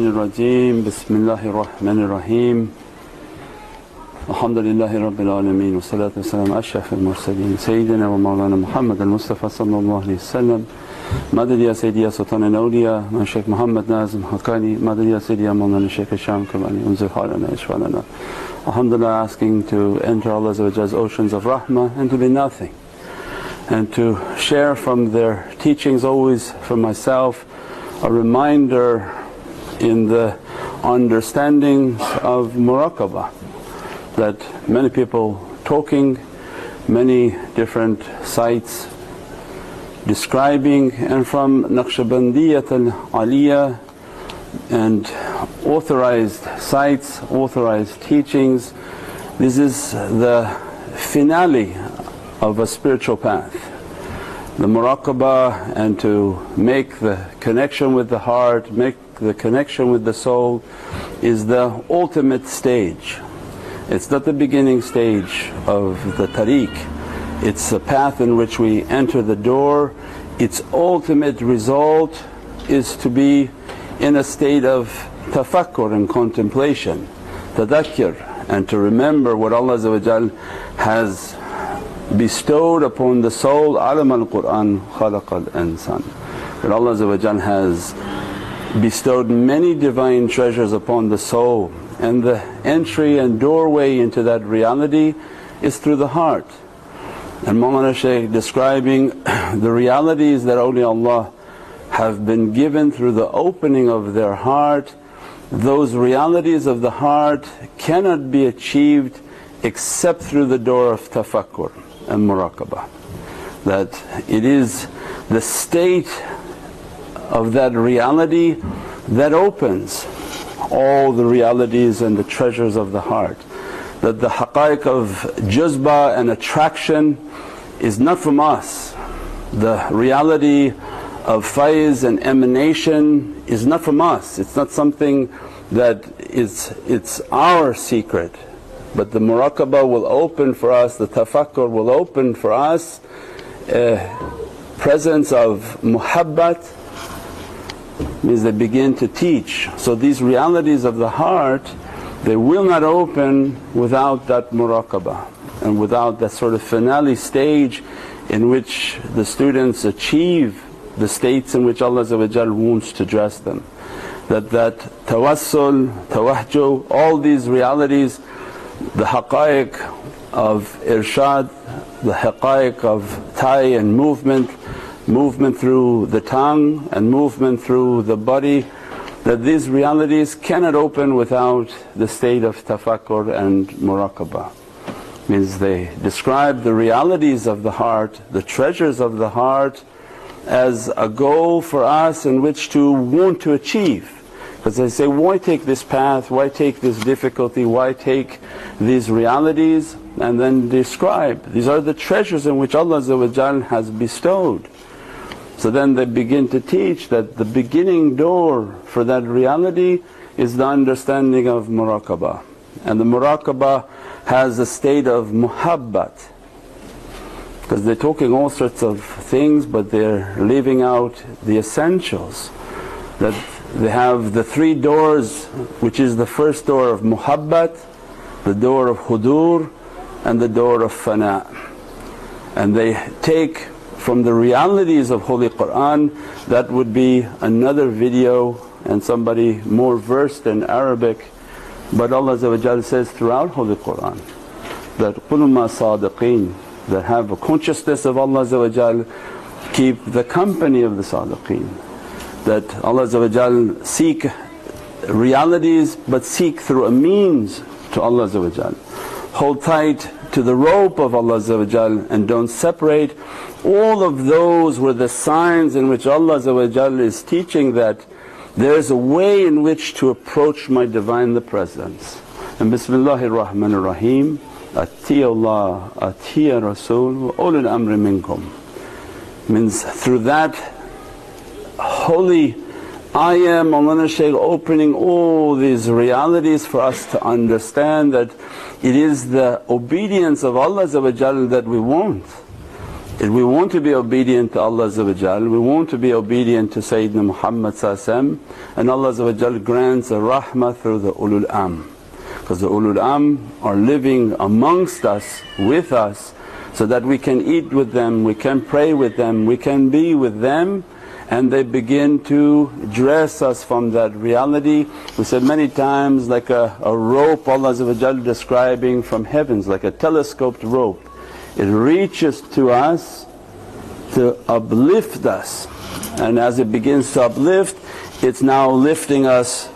الشيطان الرجيم بسم الله الرحمن الرحيم الحمد لله رب العالمين والصلاة والسلام على أشرف المرسلين سيدنا ومولانا محمد المصطفى صلى الله عليه وسلم. مدد يا سيدي يا سلطان الأولياء من شيخ محمد نازم حقاني. مدد يا سيدي يا مولانا Shaykh Sham Kabani. انزل حالنا اشفالنا. Alhamdulillah, asking to enter Allah's oceans of rahmah and to be nothing, and to share from their teachings, always for myself a reminder in the understanding of Muraqabah, that many people talking, many different sites describing, and from Naqshbandiyat al-Aliyah and authorized sites, authorized teachings. This is the finale of a spiritual path, the Muraqabah, and to make the connection with the heart, make the connection with the soul is the ultimate stage. It's not the beginning stage of the tariq, it's a path in which we enter the door. Its ultimate result is to be in a state of tafakkur and contemplation, tadhakkir, and to remember what Allah has bestowed upon the soul. Alam al-Qur'an khalaqal insan, that Allah has bestowed many divine treasures upon the soul, and the entry and doorway into that reality is through the heart. And Mawlana Shaykh describing the realities that awliyaullah have been given through the opening of their heart. Those realities of the heart cannot be achieved except through the door of tafakkur and muraqabah, that it is the state of that reality that opens all the realities and the treasures of the heart. That the haqqaiq of jazba and attraction is not from us, the reality of faiz and emanation is not from us, it's not something that it's our secret. But the muraqabah will open for us, the tafakkur will open for us a presence of muhabbat, means they begin to teach. So these realities of the heart, they will not open without that muraqabah and without that sort of finale stage in which the students achieve the states in which Allah wants to dress them. That tawassul, tawahjuh, all these realities, the haqqaiq of irshad, the haqqaiq of tay and movement through the tongue and movement through the body, that these realities cannot open without the state of tafakkur and muraqabah. Means they describe the realities of the heart, the treasures of the heart, as a goal for us in which to want to achieve. Because they say, why take this path, why take this difficulty, why take these realities? And then describe, these are the treasures in which Allah has bestowed. So then they begin to teach that the beginning door for that reality is the understanding of muraqabah. And the muraqabah has a state of muhabbat, because they're talking all sorts of things but they're leaving out the essentials. That they have the three doors, which is the first door of muhabbat, the door of hudur, and the door of fana. And they take from the realities of Holy Qur'an, that would be another video and somebody more versed in Arabic. But Allah says throughout Holy Qur'an that qul ma sadiqeen, that have a consciousness of Allah, keep the company of the sadiqeen. That Allah seek realities but seek through a means to Allah. Hold tight to the rope of Allah and don't separate. All of those were the signs in which Allah is teaching that there's a way in which to approach my Divine Presence. And Bismillahir Rahmanir Rahim, Atiya Allah, Atiya Rasul, wa ulul amri minkum. Means through that holy ayah Mawlana Shaykh opening all these realities for us to understand that it is the obedience of Allah that we want. If we want to be obedient to Allah we want to be obedient to Sayyidina Muhammad and Allah grants a rahmah through the ulul amr. Because the ulul amr are living amongst us, with us, so that we can eat with them, we can pray with them, we can be with them, and they begin to dress us from that reality. We said many times, like a rope Allah describing from heavens, like a telescoped rope. It reaches to us to uplift us, and as it begins to uplift, it's now lifting us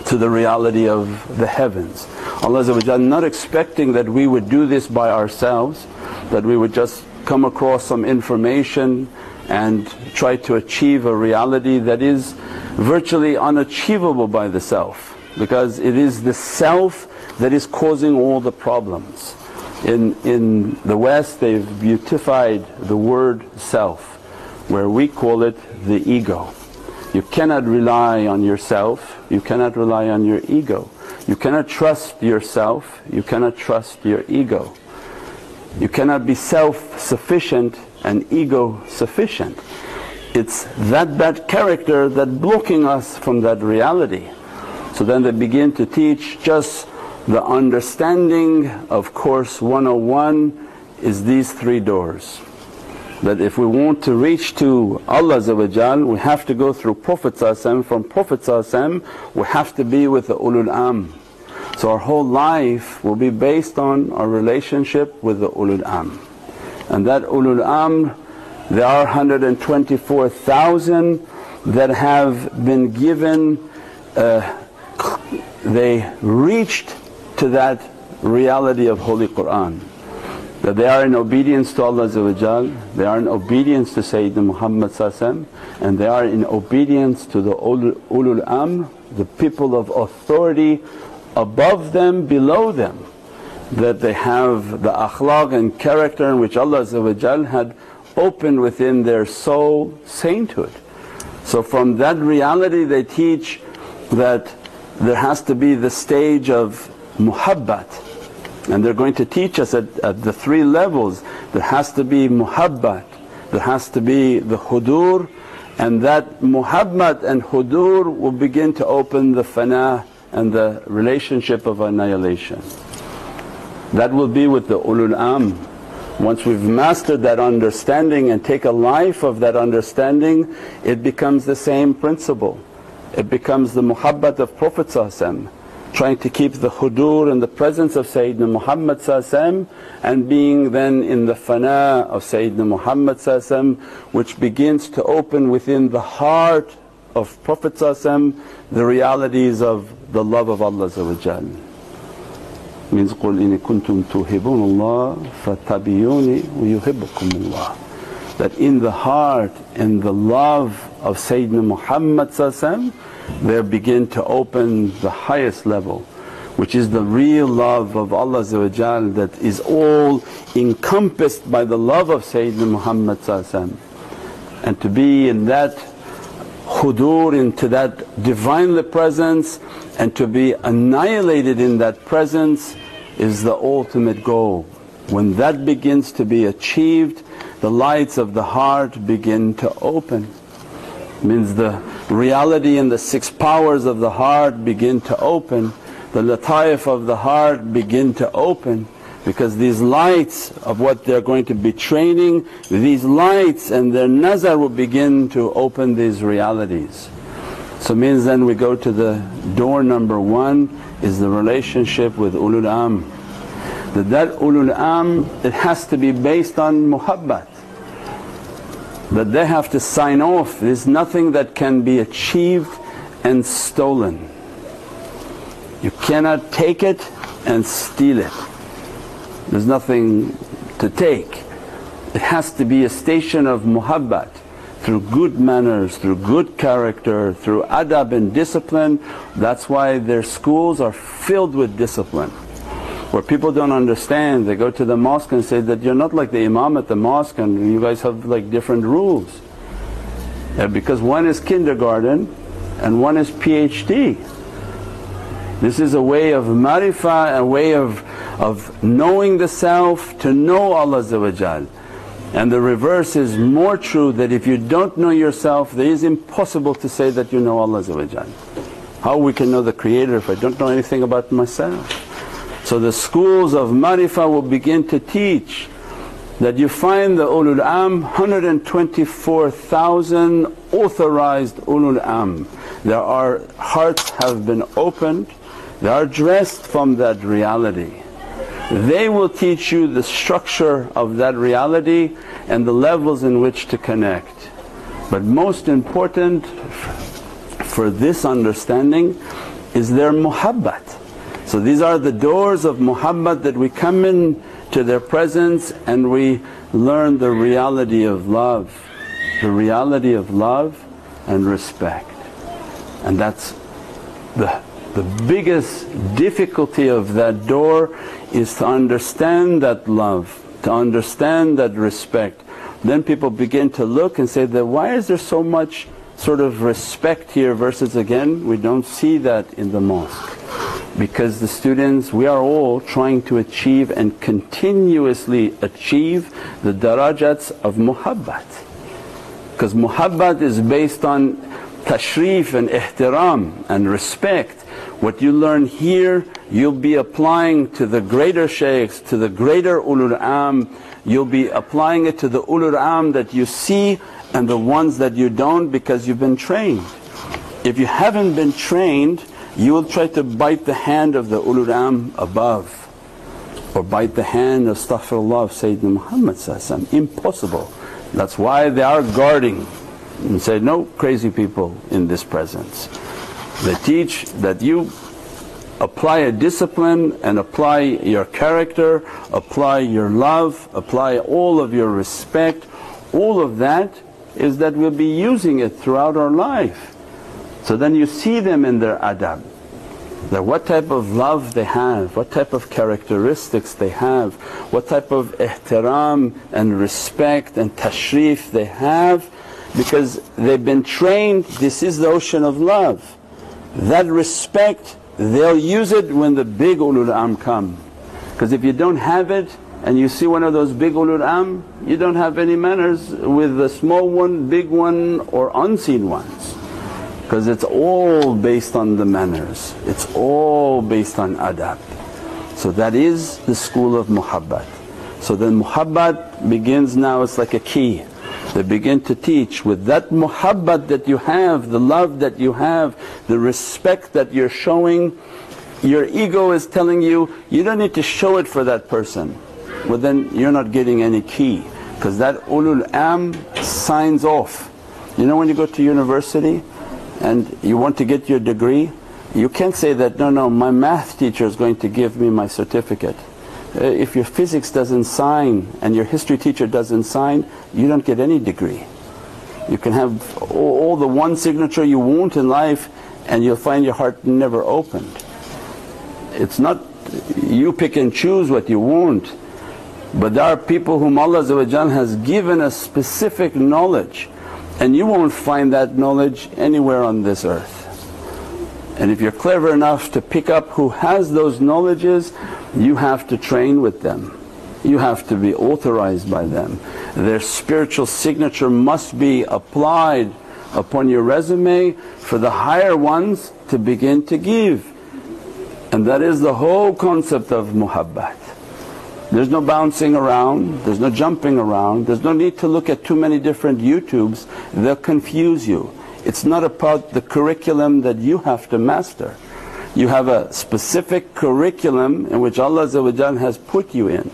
to the reality of the heavens. Allah not expecting that we would do this by ourselves, that we would just come across some information and try to achieve a reality that is virtually unachievable by the self, because it is the self that is causing all the problems. In the West they've beautified the word self, where we call it the ego. You cannot rely on yourself, you cannot rely on your ego. You cannot trust yourself, you cannot trust your ego. You cannot be self-sufficient and ego-sufficient. It's that bad character that's blocking us from that reality. So then they begin to teach just the understanding of Course 101 is these three doors. That if we want to reach to Allah we have to go through Prophet from Prophet we have to be with the ulul amr. So our whole life will be based on our relationship with the ulul amr. And that ulul amr, there are 124,000 that have been given, they reached to that reality of Holy Qur'an. That they are in obedience to Allah, they are in obedience to Sayyidina Muhammad and they are in obedience to the ulul amr, the people of authority above them, below them. That they have the akhlaq and character in which Allah had opened within their soul sainthood. So from that reality they teach that there has to be the stage of muhabbat, and they're going to teach us at the three levels. There has to be muhabbat, there has to be the hudur, and that muhabbat and hudur will begin to open the fana and the relationship of annihilation. That will be with the ulul amr. Once we've mastered that understanding and take a life of that understanding, it becomes the same principle. It becomes the muhabbat of Prophet trying to keep the hudur and the presence of Sayyidina Muhammad and being then in the fana of Sayyidina Muhammad which begins to open within the heart of Prophet the realities of the love of Allah. Means قُلْ إِنِ كُنْتُمْ تُحِبُّونَ اللَّهَ فَاتَّبِعُونِي وَيُحِبُّكُمُ اللَّهُ. That in the heart and the love of Sayyidina Muhammad there begin to open the highest level, which is the real love of Allah that is all encompassed by the love of Sayyidina Muhammad. And to be in that hudur, into that Divinely Presence, and to be annihilated in that presence is the ultimate goal. When that begins to be achieved, the lights of the heart begin to open. Means the reality and the six powers of the heart begin to open, the lataif of the heart begin to open, because these lights of what they're going to be training, these lights and their nazar will begin to open these realities. So means then we go to the door number one is the relationship with ulul amr. That ulul amr, it has to be based on muhabbat. That they have to sign off, there's nothing that can be achieved and stolen. You cannot take it and steal it. There's nothing to take. It has to be a station of muhabbat, through good manners, through good character, through adab and discipline. That's why their schools are filled with discipline. Where people don't understand, they go to the mosque and say that, you're not like the imam at the mosque and you guys have like different rules. Yeah, because one is kindergarten and one is PhD. This is a way of marifah, a way of knowing the self, to know Allah. And the reverse is more true, that if you don't know yourself, it is impossible to say that you know Allah. How we can know the Creator if I don't know anything about myself? So the schools of Marifah will begin to teach that you find the Ulul Am, 124,000 authorized Ulul Am. Their hearts have been opened, they are dressed from that reality. They will teach you the structure of that reality and the levels in which to connect. But most important for this understanding is their muhabbat. So these are the doors of muhabbat that we come in to their presence and we learn the reality of love, the reality of love and respect. And that's the biggest difficulty of that door, is to understand that love, to understand that respect. Then people begin to look and say that, why is there so much sort of respect here versus again we don't see that in the mosque? Because the students, we are all trying to achieve and continuously achieve the darajats of muhabbat. Because muhabbat is based on tashrif and ihtiram and respect. What you learn here you'll be applying to the greater shaykhs, to the greater ulul am, you'll be applying it to the ulul am that you see and the ones that you don't, because you've been trained. If you haven't been trained, you will try to bite the hand of the ulul am above, or bite the hand of astaghfirullah of Sayyidina Muhammad. Impossible. That's why they are guarding and say, no crazy people in this presence. They teach that you apply a discipline and apply your character, apply your love, apply all of your respect. All of that is that we'll be using it throughout our life. So then you see them in their adab, that what type of love they have, what type of characteristics they have, what type of ihtiram and respect and tashrif they have, because they've been trained, this is the ocean of love. That respect they'll use it when the big ulul am come. Because if you don't have it and you see one of those big ulul am, you don't have any manners with the small one, big one or unseen ones. Because it's all based on the manners, it's all based on adab. So that is the school of muhabbat. So then muhabbat begins now, it's like a key. They begin to teach with that muhabbat that you have, the love that you have, the respect that you're showing. Your ego is telling you, you don't need to show it for that person. Well then you're not getting any key, because that ulul am signs off. You know when you go to university and you want to get your degree, you can't say that, no, my math teacher is going to give me my certificate. If your physics doesn't sign and your history teacher doesn't sign, you don't get any degree. You can have all the one signature you want in life and you'll find your heart never opened. It's not you pick and choose what you want, but there are people whom Allah has given a specific knowledge, and you won't find that knowledge anywhere on this earth. And if you're clever enough to pick up who has those knowledges, you have to train with them, you have to be authorized by them. Their spiritual signature must be applied upon your resume for the higher ones to begin to give. And that is the whole concept of muhabbat. There's no bouncing around, there's no jumping around, there's no need to look at too many different YouTubes, they'll confuse you. It's not about the curriculum that you have to master. You have a specific curriculum in which Allah has put you in.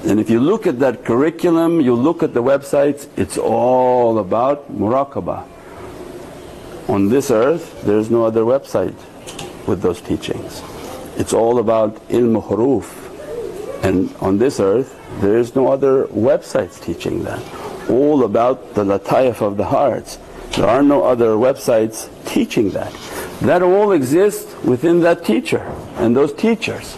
And if you look at that curriculum, you look at the websites, it's all about muraqabah. On this earth there is no other website with those teachings. It's all about ilm huruf, and on this earth there is no other websites teaching that. All about the lataif of the hearts. There are no other websites teaching that. That all exists within that teacher and those teachers.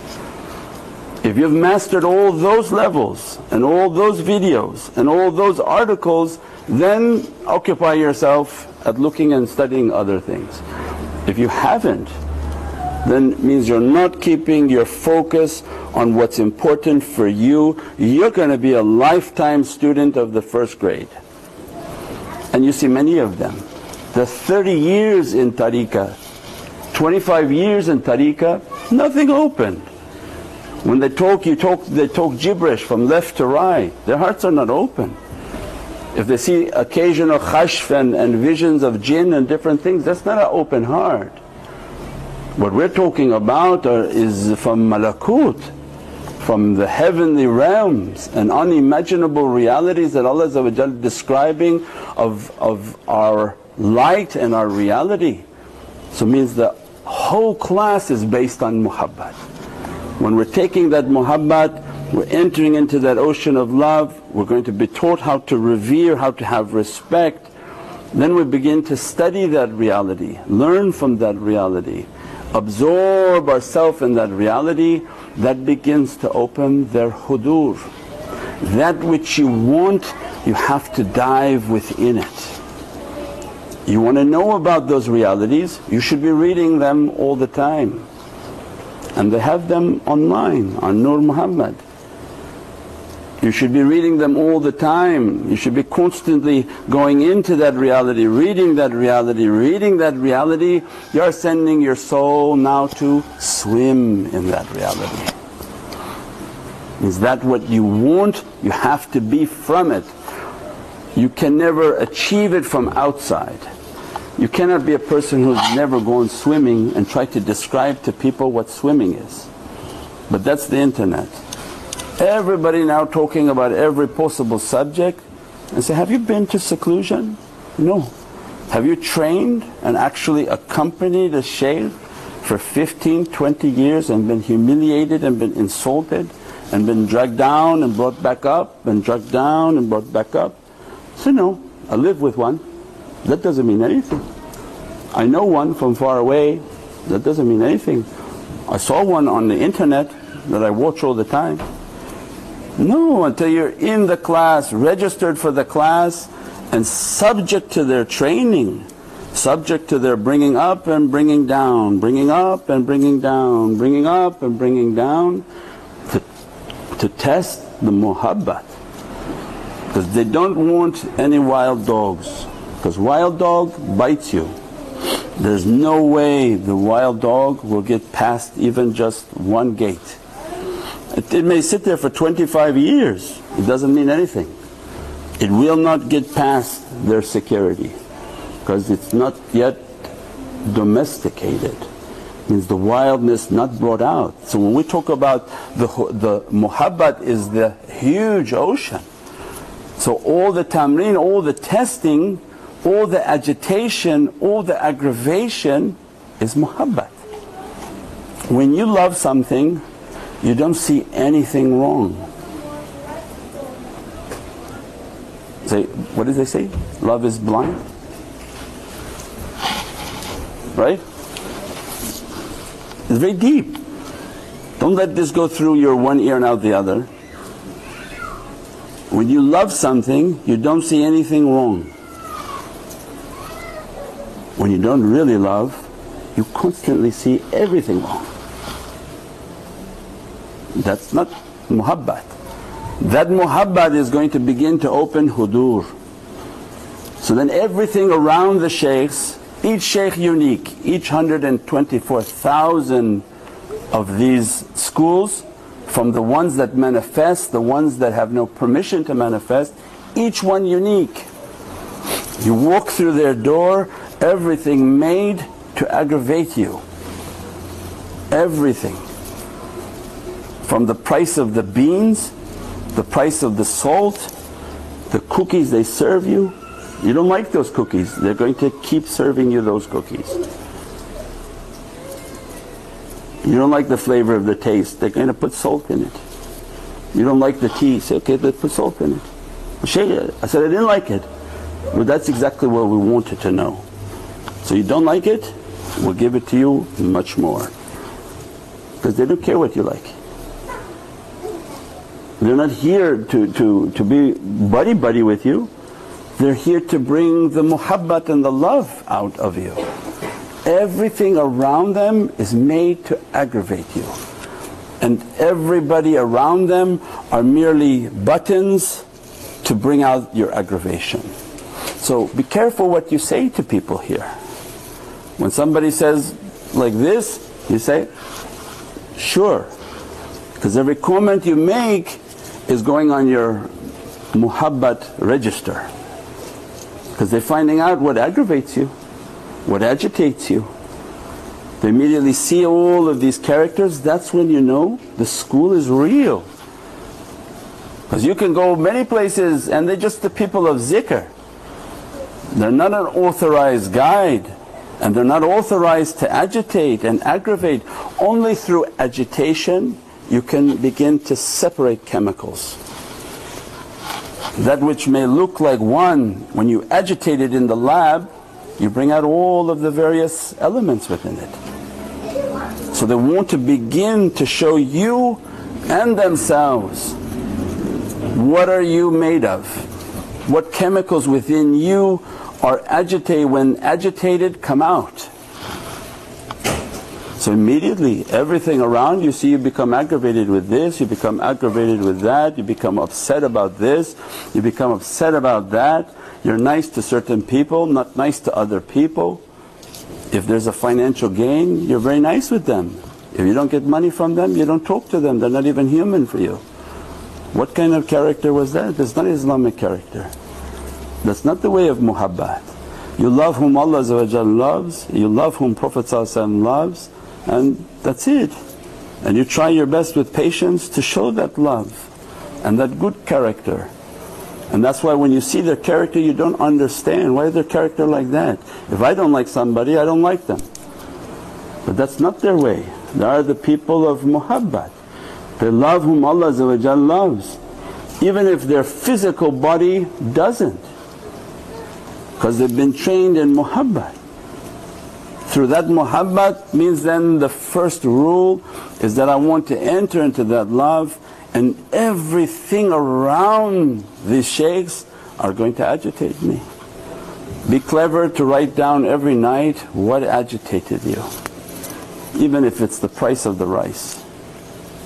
If you've mastered all those levels and all those videos and all those articles, then occupy yourself at looking and studying other things. If you haven't, then it means you're not keeping your focus on what's important for you. You're going to be a lifetime student of the first grade. And you see many of them. They're 30 years in tariqah, 25 years in tariqah, nothing opened. When they talk, they talk gibberish from left to right. Their hearts are not open. If they see occasional khashf and visions of jinn and different things, that's not an open heart. What we're talking about is from malakut, from the heavenly realms and unimaginable realities that Allah is describing of our light and our reality. So it means the whole class is based on muhabbat. When we're taking that muhabbat, we're entering into that ocean of love, we're going to be taught how to revere, how to have respect. Then we begin to study that reality, learn from that reality, absorb ourselves in that reality. That begins to open their hudur. That which you want, you have to dive within it. You want to know about those realities, you should be reading them all the time. And they have them online on Nur Muhammad. You should be reading them all the time. You should be constantly going into that reality, reading that reality, reading that reality. You are sending your soul now to swim in that reality. Is that what you want? You have to be from it. You can never achieve it from outside. You cannot be a person who's never gone swimming and try to describe to people what swimming is. But that's the internet. Everybody now talking about every possible subject and say, have you been to seclusion? No. Have you trained and actually accompanied a shaykh for 15, 20 years and been humiliated and been insulted and been dragged down and brought back up and dragged down and brought back up? So no, I live with one. That doesn't mean anything. I know one from far away, that doesn't mean anything. I saw one on the internet that I watch all the time. No, until you're in the class, registered for the class and subject to their training, subject to their bringing up and bringing down, bringing up and bringing down, bringing up and bringing down, to test the muhabbat. Because they don't want any wild dogs, because wild dog bites you. There's no way the wild dog will get past even just one gate. It may sit there for 25 years, it doesn't mean anything. It will not get past their security because it's not yet domesticated. Means the wildness not brought out. So when we talk about the muhabbat is the huge ocean. So all the tamreen, all the testing, all the agitation, all the aggravation is muhabbat. When you love something, you don't see anything wrong. Say, what did they say? Love is blind? Right? It's very deep. Don't let this go through your one ear and out the other. When you love something, you don't see anything wrong. When you don't really love, you constantly see everything wrong. That's not muhabbat. That muhabbat is going to begin to open hudur. So then everything around the shaykhs, each shaykh unique, each 124,000 of these schools, from the ones that manifest, the ones that have no permission to manifest, each one unique. You walk through their door, everything made to aggravate you, everything. From the price of the beans, the price of the salt, the cookies they serve you. You don't like those cookies, they're going to keep serving you those cookies. You don't like the flavor of the taste, they're going to put salt in it. You don't like the tea, say, okay, let's put salt in it. I said, I didn't like it. But that's exactly what we wanted to know. So you don't like it, we'll give it to you much more. Because they don't care what you like. They're not here to be buddy-buddy with you. They're here to bring the muhabbat and the love out of you. everything around them is made to aggravate you, and everybody around them are merely buttons to bring out your aggravation. So be careful what you say to people here. When somebody says like this, you say, sure, because every comment you make is going on your muhabbat register, because they're finding out what aggravates you, what agitates you. They immediately see all of these characters. That's when you know the school is real. Because you can go many places and they're just the people of Dhikr. They're not an authorized guide, and they're not authorized to agitate and aggravate. Only through agitation you can begin to separate chemicals. That which may look like one, when you agitate it in the lab, you bring out all of the various elements within it. So they want to begin to show you and themselves, what are you made of? What chemicals within you are agitated, when agitated, come out. So immediately everything around you see, you become aggravated with this, you become aggravated with that, you become upset about this, you become upset about that. You're nice to certain people, not nice to other people. If there's a financial gain, you're very nice with them. If you don't get money from them, you don't talk to them, they're not even human for you. What kind of character was that? That's not Islamic character. That's not the way of muhabbat. You love whom Allah loves, you love whom Prophet loves, and that's it. And you try your best with patience to show that love and that good character. And that's why when you see their character you don't understand, why is their character like that? If I don't like somebody, I don't like them. But that's not their way. They are the people of muhabbat. They love whom Allah loves, even if their physical body doesn't, because they've been trained in muhabbat. Through that muhabbat means then the first rule is that I want to enter into that love, and everything around these shaykhs are going to agitate me. Be clever to write down every night what agitated you, even if it's the price of the rice.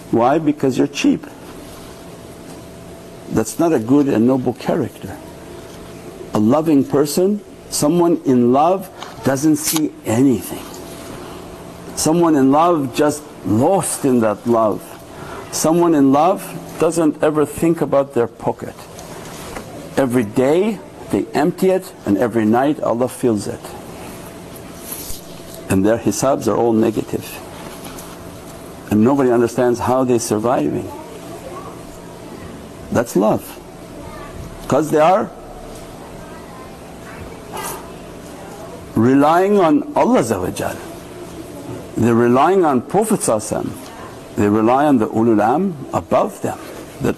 Why? Because you're cheap. That's not a good and noble character. A loving person, someone in love doesn't see anything. Someone in love just lost in that love. Someone in love doesn't ever think about their pocket. Every day they empty it, and every night Allah fills it. And their hisabs are all negative. And nobody understands how they're surviving. That's love. Because they are relying on Allah, they're relying on Prophet, they rely on the ulul am above them, that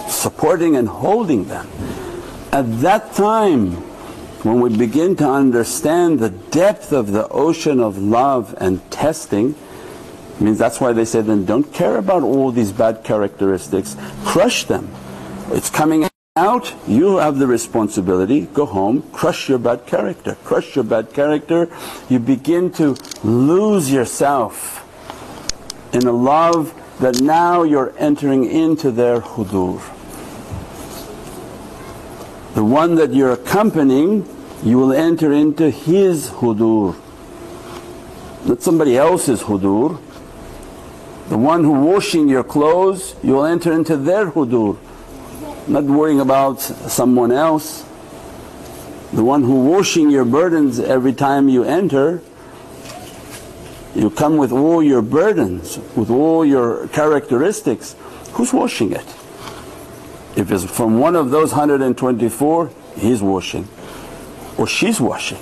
supporting and holding them. At that time when we begin to understand the depth of the ocean of love and testing, means that's why they say, then don't care about all these bad characteristics, crush them. It's coming out, you have the responsibility, go home, crush your bad character. Crush your bad character, you begin to lose yourself in a love that now you're entering into their hudur. The one that you're accompanying, you will enter into his hudur, not somebody else's hudur. The one who washing your clothes, you will enter into their hudur, not worrying about someone else. The one who washing your burdens every time you enter, you come with all your burdens, with all your characteristics, who's washing it? If it's from one of those 124, he's washing or she's washing.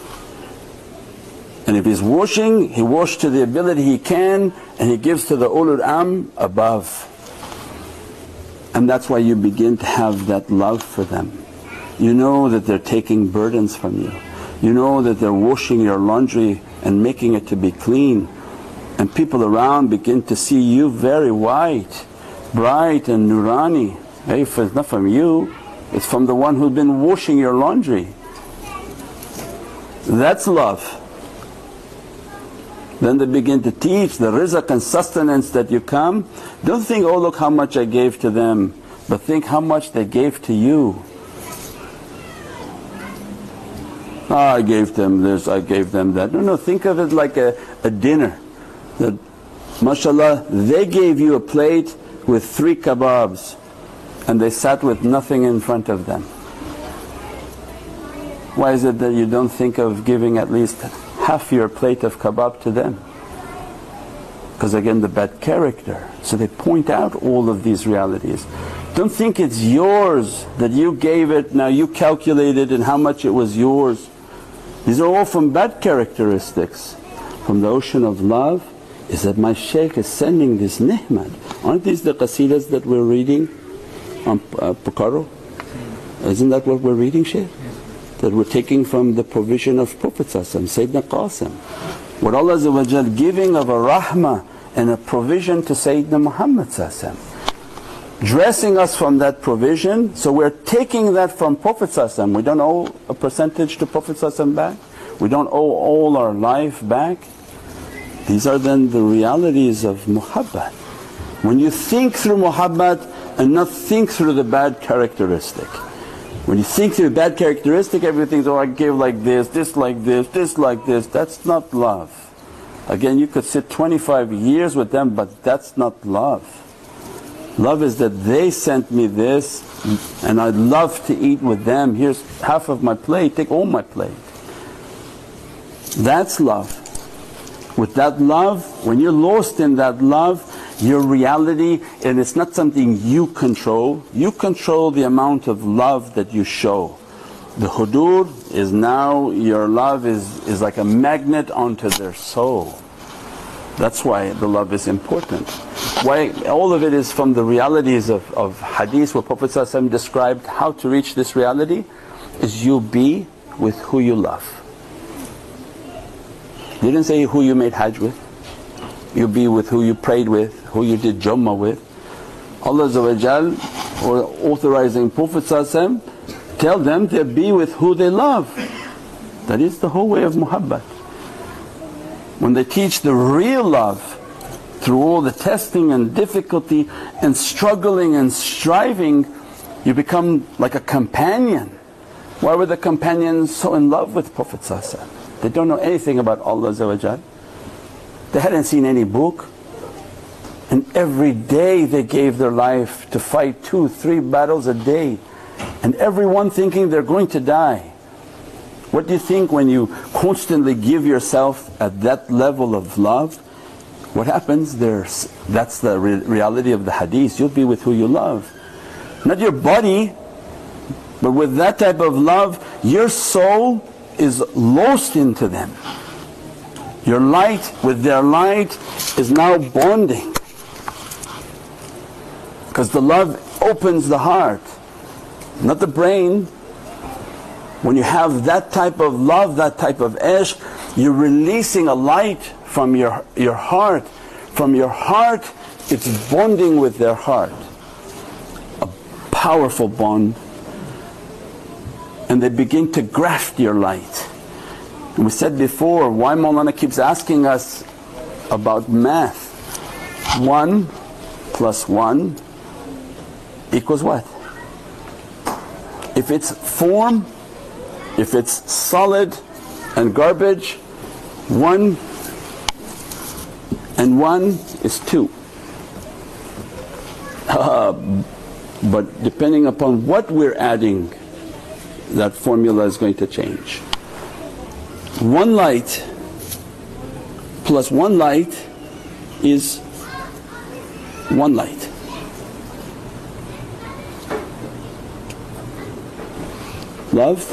And if he's washing, he washes to the ability he can, and he gives to the ulul am above. And that's why you begin to have that love for them. You know that they're taking burdens from you. You know that they're washing your laundry and making it to be clean. And people around begin to see you very white, bright and nurani. Hey, if it's not from you, it's from the one who's been washing your laundry. That's love. Then they begin to teach the rizq and sustenance that you come. Don't think, oh look how much I gave to them, but think how much they gave to you. Ah, I gave them this, I gave them that. No, think of it like a dinner. That mashallah, they gave you a plate with 3 kebabs and they sat with nothing in front of them. Why is it that you don't think of giving at least half your plate of kebab to them? Because again, the bad character. So they point out all of these realities. Don't think it's yours, that you gave it, now you calculated and how much it was yours. These are all from bad characteristics. From the ocean of love is that my shaykh is sending this ni'mat. Aren't these the qasidas that we're reading on Pucaro? Isn't that what we're reading, Shaykh? That we're taking from the provision of Prophet Sayyidina Qasim. What Allah giving of a rahmah and a provision to Sayyidina Muhammad, dressing us from that provision. So we're taking that from Prophet. We don't owe a percentage to Prophet back, we don't owe all our life back. These are then the realities of muhabbat. When you think through muhabbat and not think through the bad characteristic. When you think through bad characteristic, everything's, oh I gave like this like this like this. That's not love. Again, you could sit 25 years with them, but that's not love. Love is that they sent me this and I'd love to eat with them. Here's half of my plate, take all my plate. That's love. With that love, when you're lost in that love, your reality, and it's not something you control the amount of love that you show. The hudur is now, your love is like a magnet onto their soul. That's why the love is important. Why all of it is from the realities of hadith where Prophet ﷺ described how to reach this reality is you be with who you love. He didn't say who you made hajj with, you be with who you prayed with, who you did Jummah with. Allah or authorizing Prophet ﷺ, tell them to be with who they love. That is the whole way of muhabbat. When they teach the real love through all the testing and difficulty and struggling and striving, you become like a companion. Why were the companions so in love with Prophet ﷺ? They don't know anything about Allah. They hadn't seen any book, and every day they gave their life to fight 2-3 battles a day, and everyone thinking they're going to die. What do you think when you constantly give yourself at that level of love? What happens? That's the reality of the hadith. You'll be with who you love. Not your body, but with that type of love, your soul is lost into them. Your light with their light is now bonding. Because the love opens the heart, not the brain. When you have that type of love, that type of ishq, you're releasing a light from your heart. From your heart, it's bonding with their heart. A powerful bond. And they begin to graft your light. And we said before, why Mawlana keeps asking us about math. 1 + 1 equals what? If it's form, if it's solid and garbage, 1 and 1 is 2. But depending upon what we're adding, that formula is going to change. 1 light plus 1 light is 1 light. Love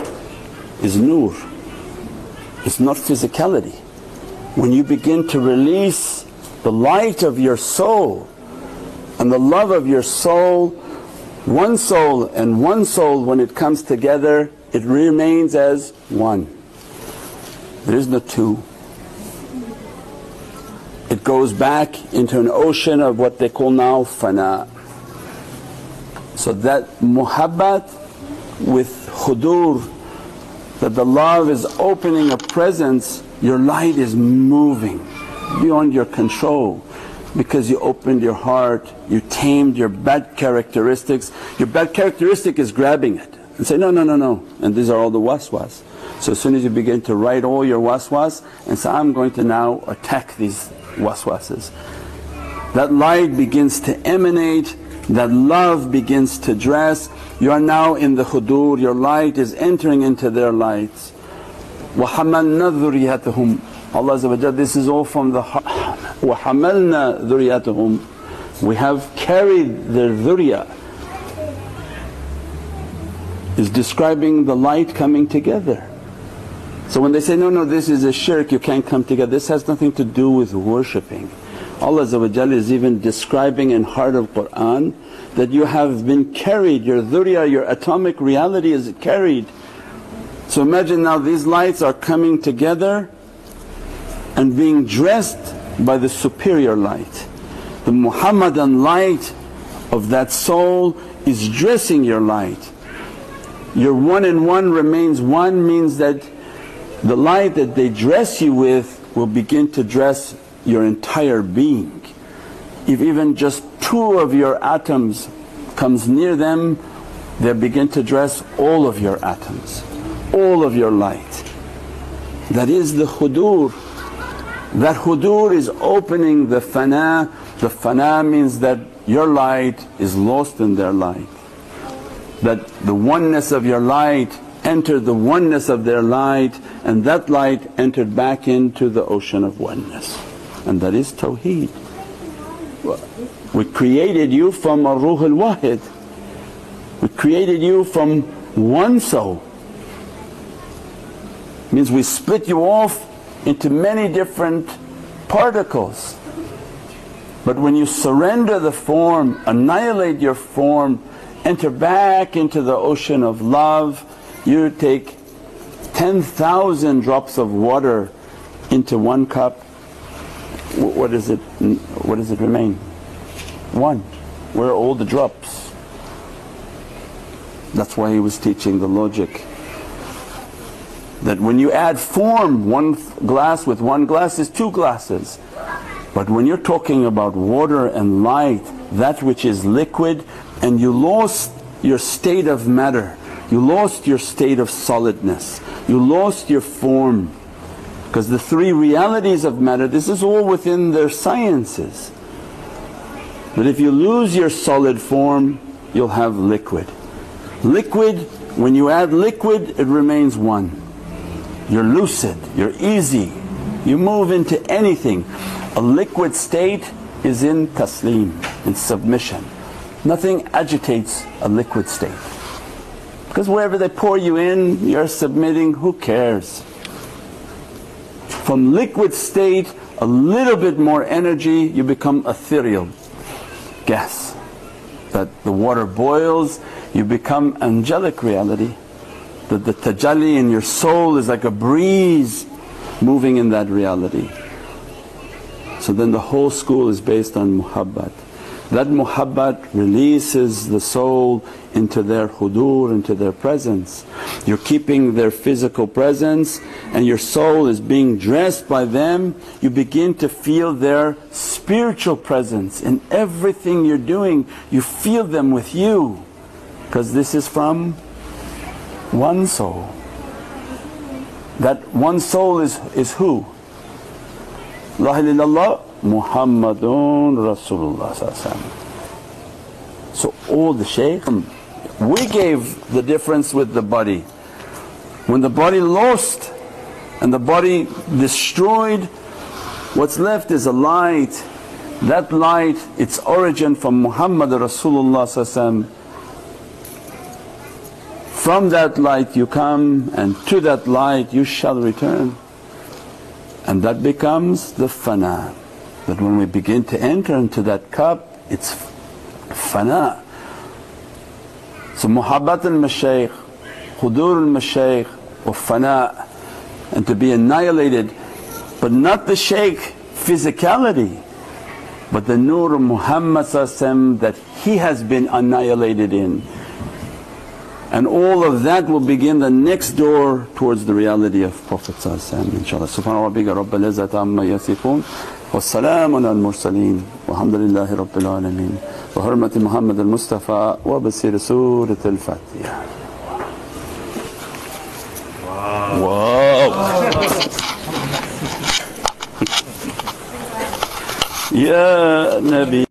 is nur, it's not physicality. When you begin to release the light of your soul and the love of your soul, one soul and one soul, when it comes together, it remains as one. There is no two. It goes back into an ocean of what they call now Fana. So that muhabbat with hudur, that the love is opening a presence, your light is moving. beyond your control, because you opened your heart, you tamed your bad characteristics. Your bad characteristic is grabbing it and say, no, no, no, no, and these are all the waswas. So as soon as you begin to write all your waswas and say, I'm going to now attack these waswases, that light begins to emanate, that love begins to dress. You are now in the hudur, your light is entering into their lights. وَحَمَلْنَا ذُرِّيَّتَهُمْ. Allah, this is all from the وَحَمَلْنَا ذُرِّيَّتَهُمْ. We have carried their dhurriya, is describing the light coming together. So when they say, no, no, this is a shirk, you can't come together, this has nothing to do with worshipping. Allah is even describing in heart of Qur'an that you have been carried, your dhurriya, your atomic reality is carried. So imagine now these lights are coming together and being dressed by the superior light. The Muhammadan light of that soul is dressing your light. Your one in one remains one, means that the light that they dress you with will begin to dress your entire being. If even just two of your atoms comes near them, they begin to dress all of your atoms, all of your light. That is the hudur. That hudur is opening the fana. The fana means that your light is lost in their light, that the oneness of your light entered the oneness of their light, and that light entered back into the ocean of oneness, and that is tawheed. We created you from a ruh al-wahid, we created you from one soul. Means we split you off into many different particles. But when you surrender the form, annihilate your form, enter back into the ocean of love, you take 10,000 drops of water into one cup. What does it remain? One. Where are all the drops? That's why he was teaching the logic, that when you add form, one glass with one glass is two glasses. But when you're talking about water and light, that which is liquid, and you lost your state of matter, you lost your state of solidness, you lost your form. Because the three realities of matter, this is all within their sciences. But if you lose your solid form, you'll have liquid. Liquid, when you add liquid, it remains one. You're lucid, you're easy, you move into anything. A liquid state is in taslim, in submission. Nothing agitates a liquid state, because wherever they pour you in, you're submitting, who cares? From liquid state, a little bit more energy, you become ethereal gas. That the water boils, you become angelic reality. That the tajalli in your soul is like a breeze moving in that reality. So then the whole school is based on muhabbat. That muhabbat releases the soul into their hudur, into their presence. You're keeping their physical presence and your soul is being dressed by them. You begin to feel their spiritual presence in everything you're doing. You feel them with you, because this is from one soul. That one soul is who? La ilaha illallah Muhammadun Rasulullah. So all the shaykh, we gave the difference with the body. When the body lost and the body destroyed, what's left is a light. That light, its origin from Muhammad Rasulullah. From that light you come, and to that light you shall return. And that becomes the fana. That when we begin to enter into that cup, it's fana. So muhabbat al-mashayikh, hudur al-mashayikh wa fana, and to be annihilated, but not the shaykh physicality, but the nur of Muhammad that he has been annihilated in. And all of that will begin the next door towards the reality of Prophet inshaAllah. Subhana rabbika rabbil izzati amma yasifoon. والسلام على المرسلين والحمد لله رب العالمين بحرمة محمد المصطفى وبسير سورة الفاتحة. واو يا نبي